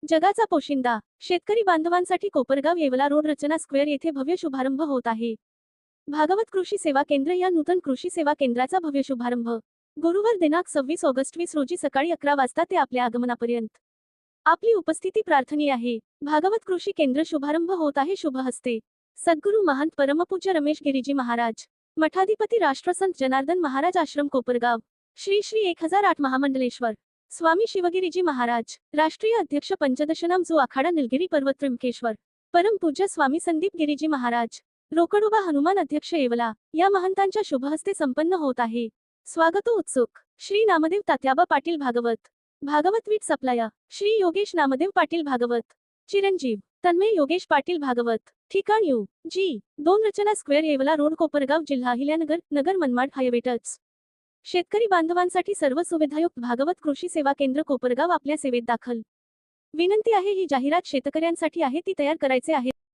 जगाचा पोशिंदा शेतकरी बांधवांसाठी कोपरगाव येवला रोड रचना स्क्वेअर येथे भव्य शुभारंभ होत आहे। भागवत कृषी सेवा केंद्र या नूतन कृषी सेवा केंद्राचा भव्य शुभारंभ गुरुवार दिनांक 26 ऑगस्ट 20 रोजी सकाळी 11 वाजता ते आपल्या आगमनापर्यंत आपली उपस्थिती प्रार्थनीय आहे। भागवत कृषी केंद्र शुभारंभ होत आहे शुभ हस्ते सद्गुरू महंत परमपूज्य रमेश गिरीजी महाराज, मठाधिपती राष्ट्रसंत जनार्दन महाराज आश्रम कोपरगाव, श्री श्री 1008 महामंडलेश्वर स्वामी शिवगिरीजी महाराज, राष्ट्रीय अध्यक्ष पंचदशनाम जो आखाडा निलगिरी पर्वत त्र्यंबकेश्वर, परम पूज्य स्वामी संदीप गिरीजी महाराज, रोकडोबा हनुमान अध्यक्ष येवला या महंतांच्या शुभहस्ते संपन्न होत आहे। स्वागतो उत्सुक श्री नामदेव तात्याबा पाटील भागवत, भागवत वीट सप्लाया श्री योगेश नामदेव पाटील भागवत, चिरंजीव तन्मय योगेश पाटील भागवत, ठिकाण U.G. 2 रचना स्क्वेअर येवला रोड कोपरगाव जिल्हा अहिल्यानगर नगर मनमाड हायवे टच। शेतकरी बांधवांसाठी सर्व सुविधायुक्त भागवत कृषी सेवा केंद्र कोपरगाव आपल्या सेवेत दाखल। विनंती आहे ही जाहिरात शेतकऱ्यांसाठी आहे ती तयार करायचे आहे।